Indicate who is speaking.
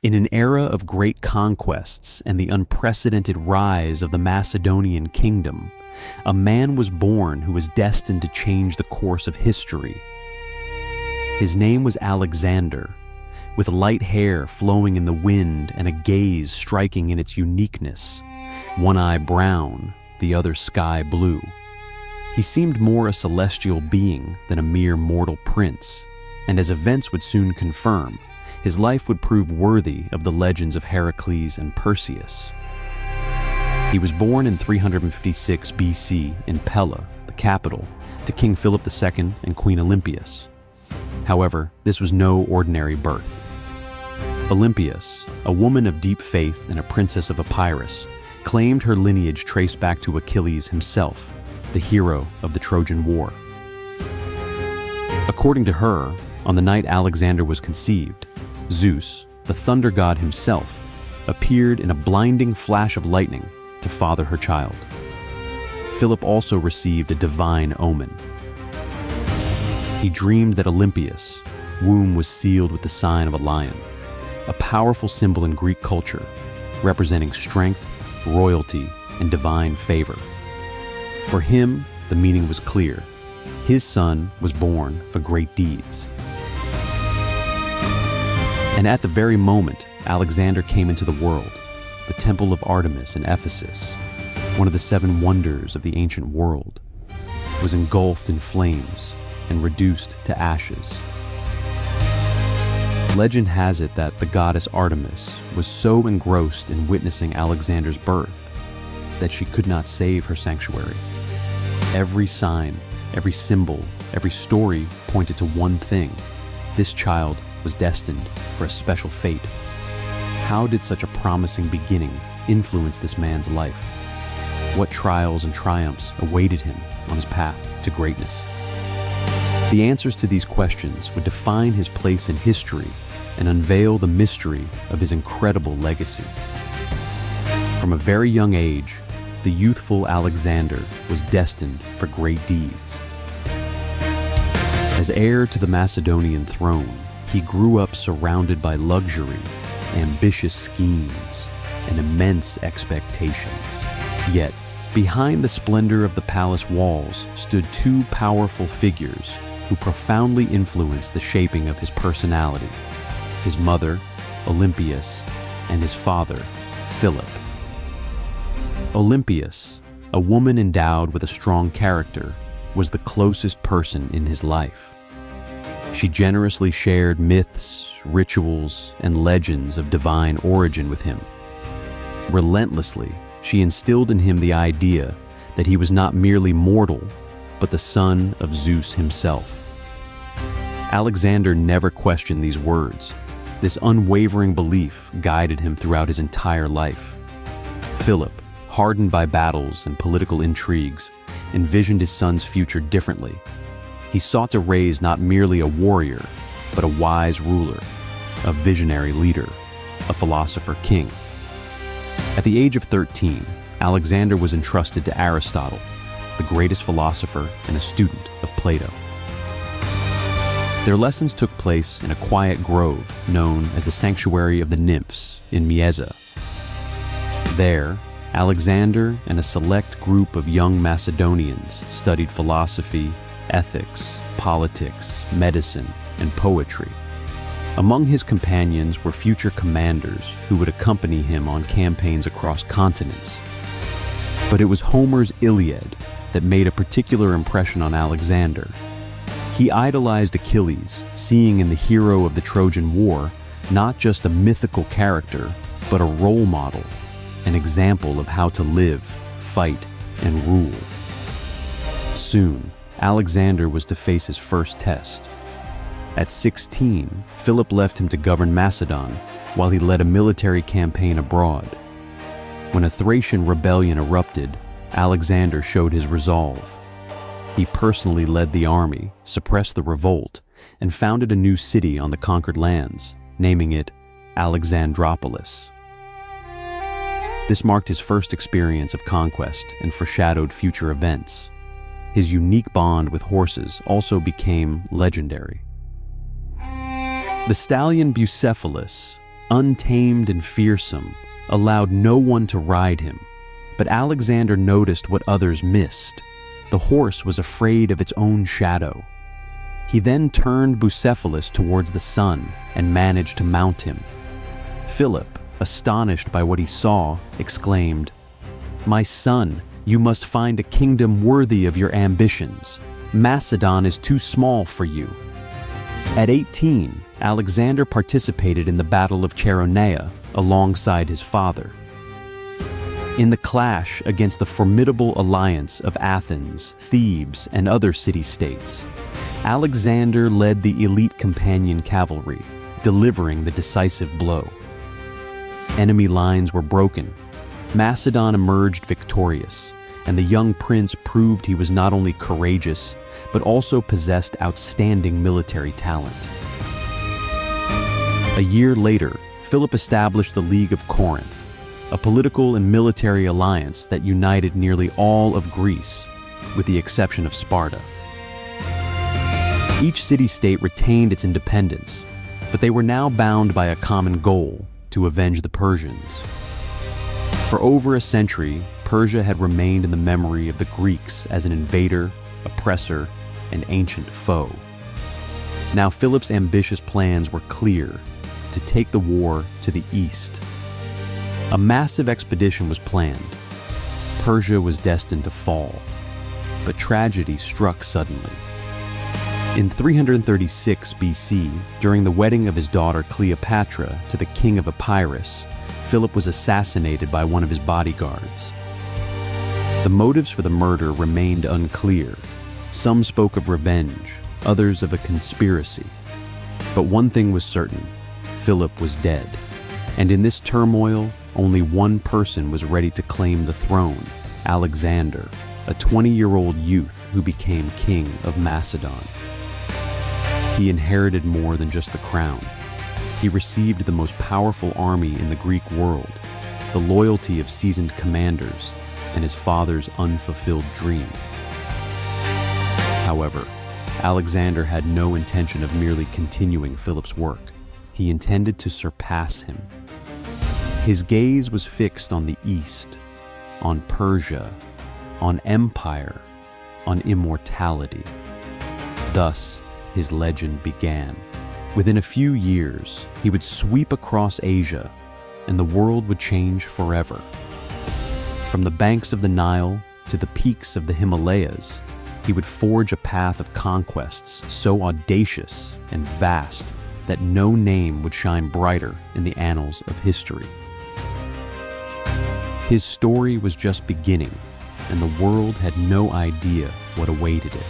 Speaker 1: In an era of great conquests and the unprecedented rise of the Macedonian kingdom, a man was born who was destined to change the course of history. His name was Alexander, with light hair flowing in the wind and a gaze striking in its uniqueness, one eye brown, the other sky blue. He seemed more a celestial being than a mere mortal prince, and as events would soon confirm, his life would prove worthy of the legends of Heracles and Perseus. He was born in 356 BC in Pella, the capital, to King Philip II and Queen Olympias. However, this was no ordinary birth. Olympias, a woman of deep faith and a princess of Epirus, claimed her lineage traced back to Achilles himself, the hero of the Trojan War. According to her, on the night Alexander was conceived, Zeus, the thunder god himself, appeared in a blinding flash of lightning to father her child. Philip also received a divine omen. He dreamed that Olympias' womb was sealed with the sign of a lion, a powerful symbol in Greek culture, representing strength, royalty, and divine favor. For him, the meaning was clear. His son was born for great deeds. And at the very moment Alexander came into the world, the Temple of Artemis in Ephesus, one of the 7 wonders of the ancient world, was engulfed in flames and reduced to ashes. Legend has it that the goddess Artemis was so engrossed in witnessing Alexander's birth that she could not save her sanctuary. Every sign, every symbol, every story pointed to one thing: this child was destined for a special fate. How did such a promising beginning influence this man's life? What trials and triumphs awaited him on his path to greatness? The answers to these questions would define his place in history and unveil the mystery of his incredible legacy. From a very young age, the youthful Alexander was destined for great deeds. As heir to the Macedonian throne, he grew up surrounded by luxury, ambitious schemes, and immense expectations. Yet, behind the splendor of the palace walls stood 2 powerful figures who profoundly influenced the shaping of his personality: his mother, Olympias, and his father, Philip. Olympias, a woman endowed with a strong character, was the closest person in his life. She generously shared myths, rituals, and legends of divine origin with him. Relentlessly, she instilled in him the idea that he was not merely mortal, but the son of Zeus himself. Alexander never questioned these words. This unwavering belief guided him throughout his entire life. Philip, hardened by battles and political intrigues, envisioned his son's future differently. He sought to raise not merely a warrior, but a wise ruler, a visionary leader, a philosopher king. At the age of 13, Alexander was entrusted to Aristotle, the greatest philosopher and a student of Plato. Their lessons took place in a quiet grove known as the Sanctuary of the Nymphs in Myeza. There, Alexander and a select group of young Macedonians studied philosophy, ethics, politics, medicine, and poetry. Among his companions were future commanders who would accompany him on campaigns across continents. But it was Homer's Iliad that made a particular impression on Alexander. He idolized Achilles, seeing in the hero of the Trojan War not just a mythical character, but a role model, an example of how to live, fight, and rule. Soon, Alexander was to face his first test. At 16, Philip left him to govern Macedon while he led a military campaign abroad. When a Thracian rebellion erupted, Alexander showed his resolve. He personally led the army, suppressed the revolt, and founded a new city on the conquered lands, naming it Alexandropolis. This marked his first experience of conquest and foreshadowed future events. His unique bond with horses also became legendary. The stallion Bucephalus, untamed and fearsome, allowed no one to ride him. But Alexander noticed what others missed. The horse was afraid of its own shadow. He then turned Bucephalus towards the sun and managed to mount him. Philip, astonished by what he saw, exclaimed, "My son, you must find a kingdom worthy of your ambitions. Macedon is too small for you." At 18, Alexander participated in the Battle of Chaeronea alongside his father. In the clash against the formidable alliance of Athens, Thebes, and other city-states, Alexander led the elite companion cavalry, delivering the decisive blow. Enemy lines were broken. Macedon emerged victorious, and the young prince proved he was not only courageous, but also possessed outstanding military talent. A year later, Philip established the League of Corinth, a political and military alliance that united nearly all of Greece, with the exception of Sparta. Each city-state retained its independence, but they were now bound by a common goal: to avenge the Persians. For over a century, Persia had remained in the memory of the Greeks as an invader, oppressor, and ancient foe. Now Philip's ambitious plans were clear: to take the war to the east. A massive expedition was planned. Persia was destined to fall, but tragedy struck suddenly. In 336 BC, during the wedding of his daughter Cleopatra to the king of Epirus, Philip was assassinated by one of his bodyguards. The motives for the murder remained unclear. Some spoke of revenge, others of a conspiracy. But one thing was certain: Philip was dead. And in this turmoil, only one person was ready to claim the throne: Alexander, a 20-year-old youth who became king of Macedon. He inherited more than just the crown. He received the most powerful army in the Greek world, the loyalty of seasoned commanders, and his father's unfulfilled dream. However, Alexander had no intention of merely continuing Philip's work. He intended to surpass him. His gaze was fixed on the East, on Persia, on empire, on immortality. Thus, his legend began. Within a few years, he would sweep across Asia, and the world would change forever. From the banks of the Nile to the peaks of the Himalayas, he would forge a path of conquests so audacious and vast that no name would shine brighter in the annals of history. His story was just beginning, and the world had no idea what awaited it.